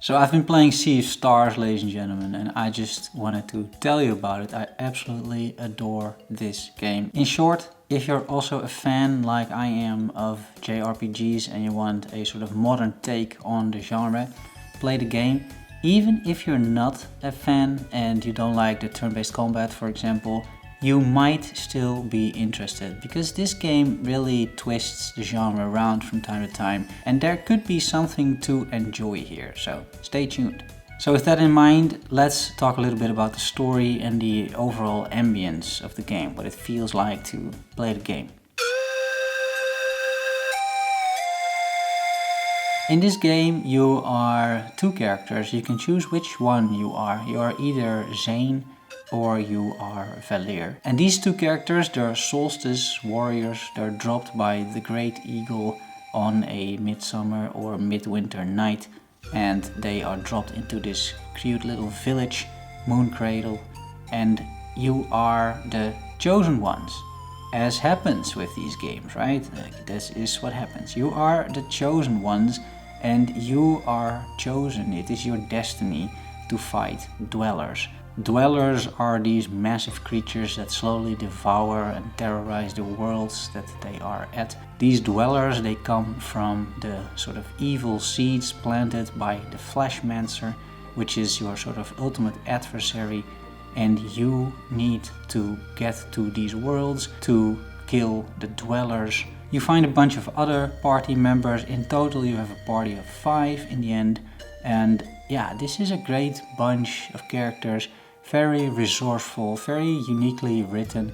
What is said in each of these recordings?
So I've been playing Sea of Stars, ladies and gentlemen, and I just wanted to tell you about it. I absolutely adore this game. In short, if you're also a fan like I am of JRPGs and you want a sort of modern take on the genre, play the game. Even if you're not a fan and you don't like the turn-based combat, for example, you might still be interested, because this game really twists the genre around from time to time and there could be something to enjoy here, so stay tuned. So with that in mind, let's talk a little bit about the story and the overall ambience of the game, what it feels like to play the game. In this game you are two characters. You can choose which one you are. You are either Zane or you are Valir. And these two characters, they're solstice warriors. They're dropped by the Great Eagle on a midsummer or midwinter night, and they are dropped into this cute little village, Moon Cradle, and you are the chosen ones. As happens with these games, right? This is what happens. You are the chosen ones and you are chosen. It is your destiny to fight dwellers. Dwellers are these massive creatures that slowly devour and terrorize the worlds that they are at. These dwellers, they come from the sort of evil seeds planted by the Fleshmancer, which is your sort of ultimate adversary, and you need to get to these worlds to kill the dwellers. You find a bunch of other party members. In total you have a party of 5 in the end, and yeah, this is a great bunch of characters. Very resourceful, very uniquely written.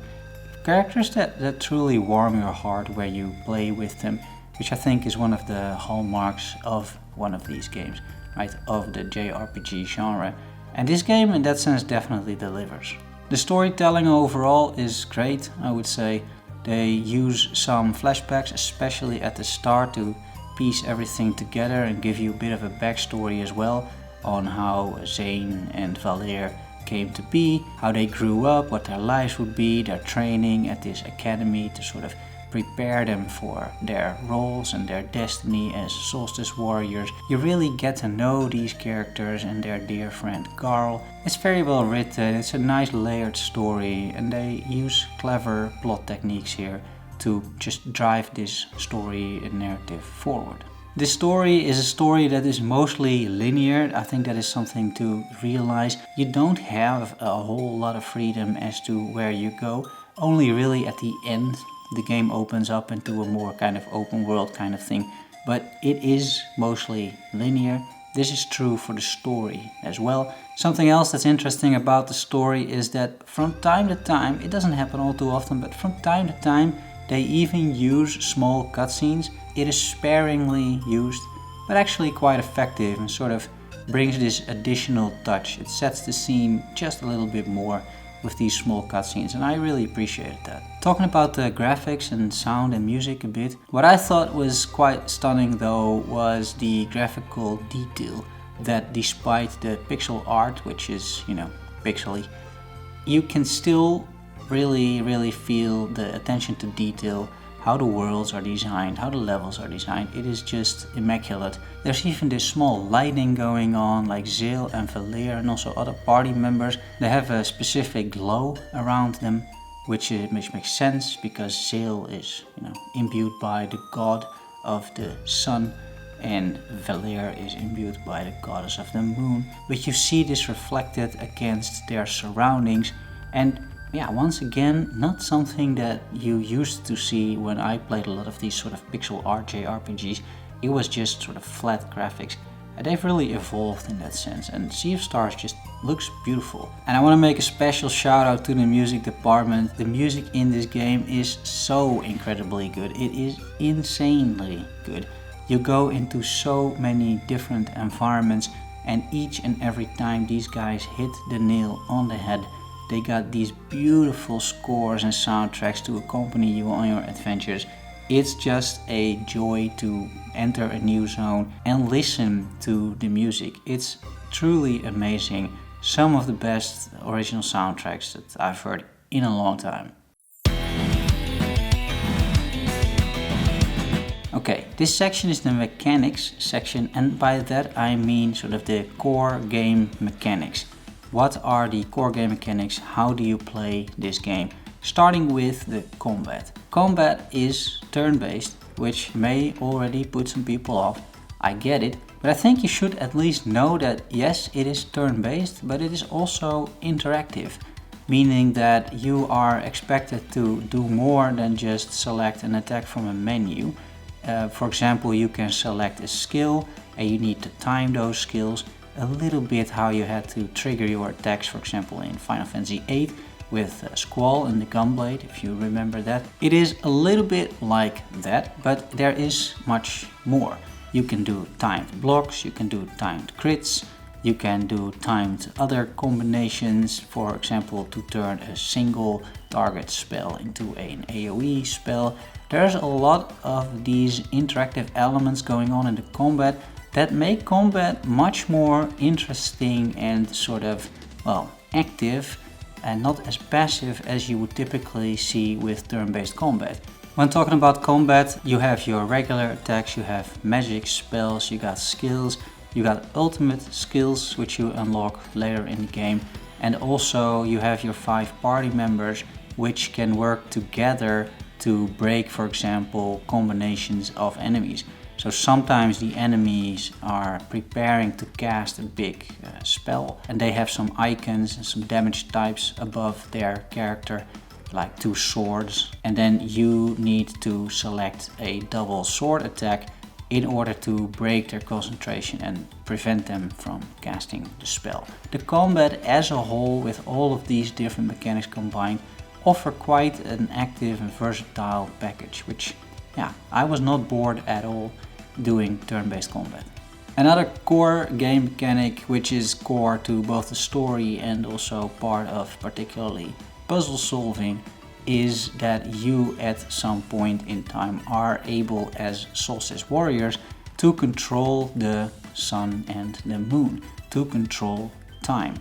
Characters that truly warm your heart where you play with them, which I think is one of the hallmarks of one of these games, right? Of the JRPG genre. And this game in that sense definitely delivers. The storytelling overall is great, I would say. They use some flashbacks, especially at the start, to piece everything together and give you a bit of a backstory as well on how Zane and Valir came to be, how they grew up, what their lives would be, their training at this academy to sort of prepare them for their roles and their destiny as solstice warriors. You really get to know these characters and their dear friend Carl. It's very well written, it's a nice layered story, and they use clever plot techniques here to just drive this story and narrative forward. This story is a story that is mostly linear. I think that is something to realize. You don't have a whole lot of freedom as to where you go. Only really at the end the game opens up into a more kind of open world kind of thing. But it is mostly linear. This is true for the story as well. Something else that's interesting about the story is that from time to time, it doesn't happen all too often, but from time to time they even use small cutscenes. It is sparingly used, but actually quite effective and sort of brings this additional touch. It sets the scene just a little bit more with these small cutscenes, and I really appreciated that. Talking about the graphics and sound and music a bit, what I thought was quite stunning though was the graphical detail, that despite the pixel art, which is, pixely, you can still really feel the attention to detail, how the worlds are designed, how the levels are designed. It is just immaculate. There's even this small lighting going on, like Zale and Valir and also other party members. They have a specific glow around them, which makes sense because Zale is, imbued by the god of the sun, and Valir is imbued by the goddess of the moon. But you see this reflected against their surroundings, and yeah, once again, not something that you used to see when I played a lot of these sort of pixel art JRPGs. It was just sort of flat graphics. And they've really evolved in that sense, and Sea of Stars just looks beautiful. And I want to make a special shout out to the music department. The music in this game is so incredibly good. It is insanely good. You go into so many different environments, and each and every time these guys hit the nail on the head. They got these beautiful scores and soundtracks to accompany you on your adventures. It's just a joy to enter a new zone and listen to the music. It's truly amazing. Some of the best original soundtracks that I've heard in a long time. Okay, this section is the mechanics section, and by that I mean sort of the core game mechanics. What are the core game mechanics? How do you play this game? Starting with the combat. Combat is turn-based, which may already put some people off. I get it, but I think you should at least know that yes, it is turn-based, but it is also interactive, meaning that you are expected to do more than just select an attack from a menu. For example, you can select a skill and you need to time those skills a little bit how you had to trigger your attacks, for example in Final Fantasy VIII with Squall and the Gunblade, if you remember that. It is a little bit like that, but there is much more. You can do timed blocks, you can do timed crits, you can do timed other combinations, for example to turn a single target spell into an AoE spell. There's a lot of these interactive elements going on in the combat that make combat much more interesting and sort of, well, active and not as passive as you would typically see with turn-based combat. When talking about combat, you have your regular attacks, you have magic spells, you got skills, you got ultimate skills which you unlock later in the game, and also you have your 5 party members which can work together to break, for example, combinations of enemies. So sometimes the enemies are preparing to cast a big spell and they have some icons and some damage types above their character, like 2 swords, and then you need to select a double sword attack in order to break their concentration and prevent them from casting the spell. The combat as a whole, with all of these different mechanics combined, offer quite an active and versatile package, which, yeah, I was not bored at all doing turn-based combat. Another core game mechanic, which is core to both the story and also part of particularly puzzle solving, is that you at some point in time are able as Solstice warriors to control the sun and the moon, to control time.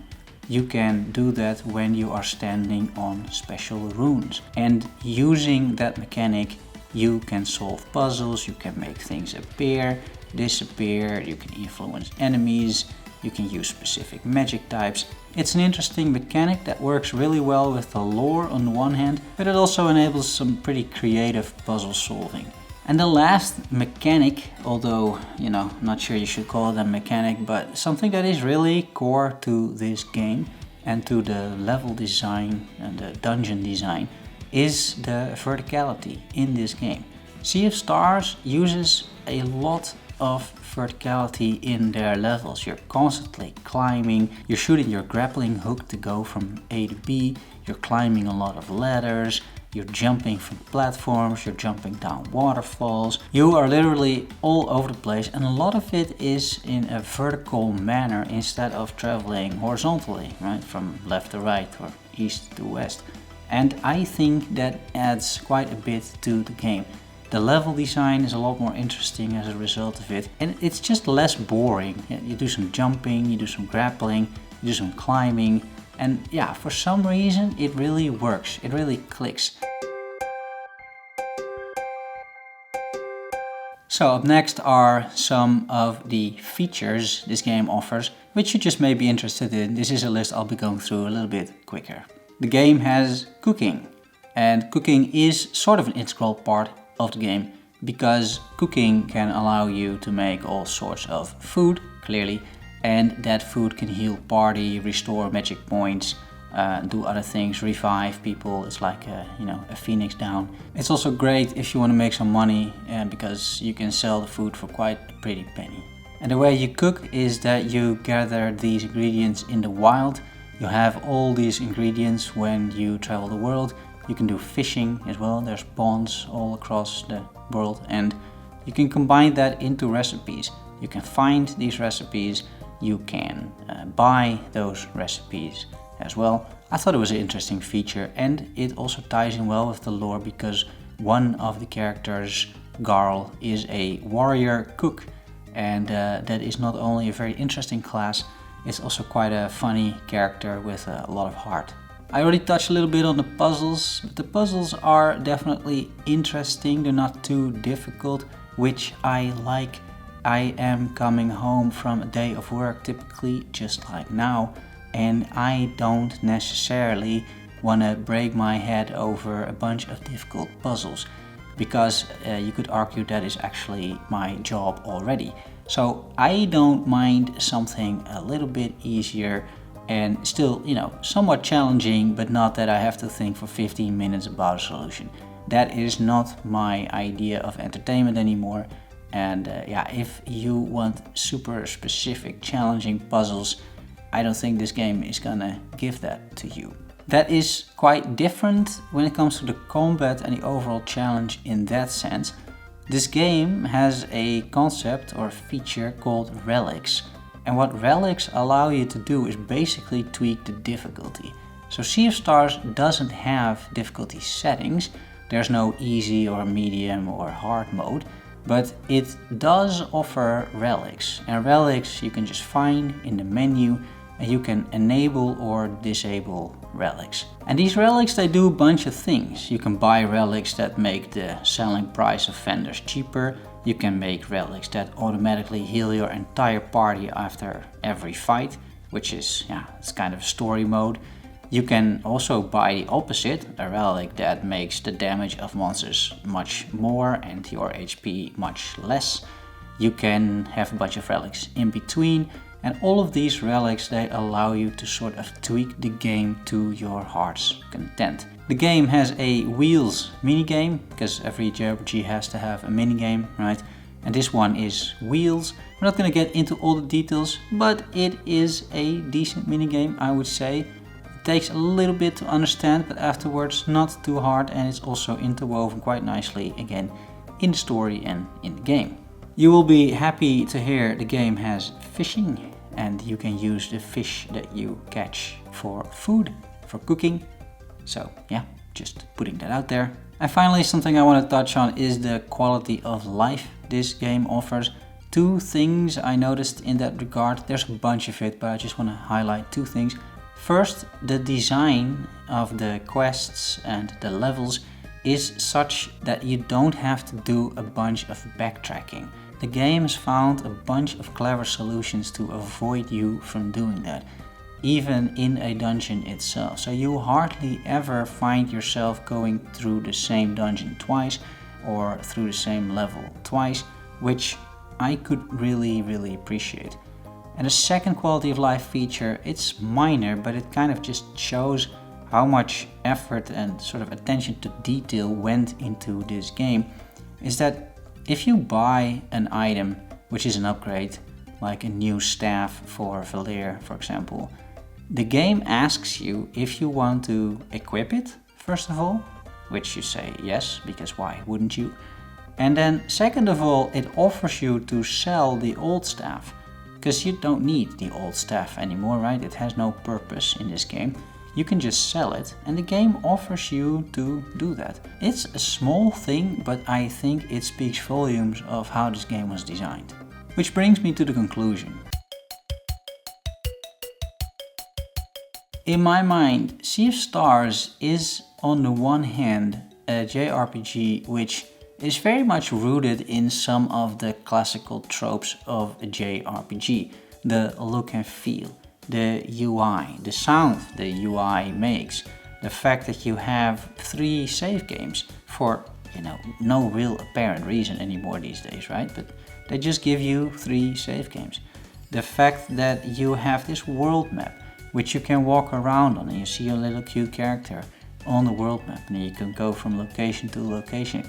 You can do that when you are standing on special runes, and using that mechanic you can solve puzzles, you can make things appear, disappear, you can influence enemies, you can use specific magic types. It's an interesting mechanic that works really well with the lore on the one hand, but it also enables some pretty creative puzzle solving. And the last mechanic, although, you know, I'm not sure you should call it a mechanic, but something that is really core to this game and to the level design and the dungeon design, is the verticality in this game. Sea of Stars uses a lot of verticality in their levels. You're constantly climbing, you're shooting your grappling hook to go from A to B, you're climbing a lot of ladders, you're jumping from platforms, you're jumping down waterfalls. You are literally all over the place, and a lot of it is in a vertical manner instead of traveling horizontally, right, from left to right or east to west. And I think that adds quite a bit to the game. The level design is a lot more interesting as a result of it, and it's just less boring. You do some jumping, you do some grappling, you do some climbing, and yeah, for some reason it really works, it really clicks. So up next are some of the features this game offers, which you just may be interested in. This is a list I'll be going through a little bit quicker. The game has cooking, and cooking is sort of an integral part of the game, because cooking can allow you to make all sorts of food, clearly, and that food can heal party, restore magic points, do other things, revive people. It's like a phoenix down. It's also great if you want to make some money, because you can sell the food for quite a pretty penny. And the way you cook is that you gather these ingredients in the wild. You have all these ingredients when you travel the world. You can do fishing as well. There's ponds all across the world, and you can combine that into recipes. You can find these recipes, you can buy those recipes as well. I thought it was an interesting feature, and it also ties in well with the lore, because one of the characters, Garl, is a warrior cook, and that is not only a very interesting class, it's also quite a funny character with a lot of heart. I already touched a little bit on the puzzles, but the puzzles are definitely interesting. They're not too difficult. which I like. I am coming home from a day of work, typically just like now, and I don't necessarily want to break my head over a bunch of difficult puzzles, because you could argue that is actually my job already. So I don't mind something a little bit easier and still, somewhat challenging, but not that I have to think for 15 minutes about a solution. That is not my idea of entertainment anymore. And if you want super specific, challenging puzzles, I don't think this game is gonna give that to you. That is quite different when it comes to the combat and the overall challenge in that sense. This game has a concept or feature called relics. And what relics allow you to do is basically tweak the difficulty. So Sea of Stars doesn't have difficulty settings. There's no easy or medium or hard mode, but it does offer relics. And relics you can just find in the menu, and you can enable or disable relics. And these relics, they do a bunch of things. You can buy relics that make the selling price of vendors cheaper. You can make relics that automatically heal your entire party after every fight, which is, it's kind of story mode. You can also buy the opposite, a relic that makes the damage of monsters much more and your HP much less. You can have a bunch of relics in between, and all of these relics, they allow you to sort of tweak the game to your heart's content. The game has a wheels minigame, because every JRPG has to have a minigame, right? And this one is wheels. We're not going to get into all the details, but it is a decent minigame, I would say. It takes a little bit to understand, but afterwards not too hard, and it's also interwoven quite nicely again in the story and in the game. You will be happy to hear the game has fishing, and you can use the fish that you catch for food, for cooking. So just putting that out there. And finally, something I want to touch on is the quality of life this game offers. Two things I noticed in that regard. There's a bunch of it, but I just want to highlight two things. First, the design of the quests and the levels is such that you don't have to do a bunch of backtracking. The game has found a bunch of clever solutions to avoid you from doing that, even in a dungeon itself. So you hardly ever find yourself going through the same dungeon twice or through the same level twice, which I could really appreciate. And the second quality of life feature, it's minor, but it kind of just shows how much effort and sort of attention to detail went into this game, is that if you buy an item, which is an upgrade, like a new staff for Valir, for example, the game asks you if you want to equip it, first of all, which you say yes, because why wouldn't you? And then second of all, it offers you to sell the old staff, because you don't need the old staff anymore, right? It has no purpose in this game. You can just sell it, and the game offers you to do that. It's a small thing, but I think it speaks volumes of how this game was designed. Which brings me to the conclusion. In my mind, Sea of Stars is on the one hand a JRPG which is very much rooted in some of the classical tropes of a JRPG. The look and feel, the UI, the sound the UI makes, the fact that you have 3 save games for, no real apparent reason anymore these days, right? But they just give you 3 save games. The fact that you have this world map which you can walk around on, and you see a little cute character on the world map, and you can go from location to location.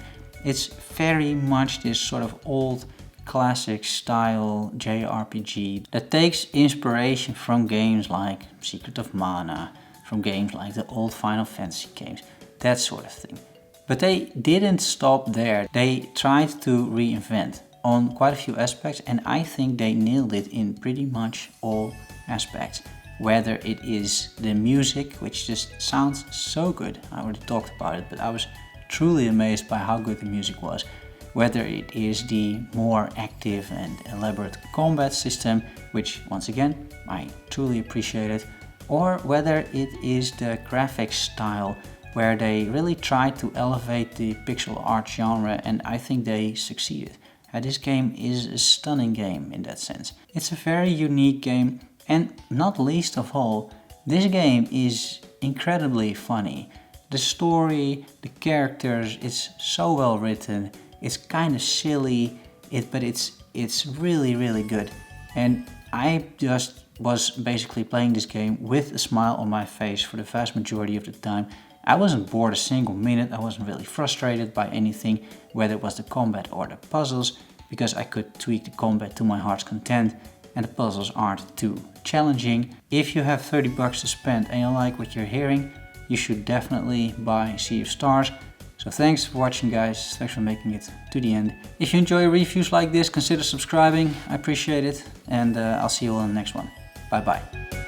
It's very much this sort of old classic style JRPG that takes inspiration from games like Secret of Mana, from games like the old Final Fantasy games, that sort of thing. But they didn't stop there. They tried to reinvent on quite a few aspects, and I think they nailed it in pretty much all aspects. Whether it is the music, which just sounds so good, I already talked about it, but I was truly amazed by how good the music was. Whether it is the more active and elaborate combat system, which once again, I truly appreciate it, or whether it is the graphics style, where they really tried to elevate the pixel art genre, and I think they succeeded. This game is a stunning game in that sense. It's a very unique game, and not least of all, this game is incredibly funny. The story, the characters, it's so well written. It's kind of silly, but it's really good. And I just was basically playing this game with a smile on my face for the vast majority of the time. I wasn't bored a single minute. I wasn't really frustrated by anything, whether it was the combat or the puzzles, because I could tweak the combat to my heart's content and the puzzles aren't too challenging. If you have 30 bucks to spend and you like what you're hearing, you should definitely buy Sea of Stars. So thanks for watching, guys. Thanks for making it to the end. If you enjoy reviews like this, consider subscribing. I appreciate it. And I'll see you all in the next one. Bye bye.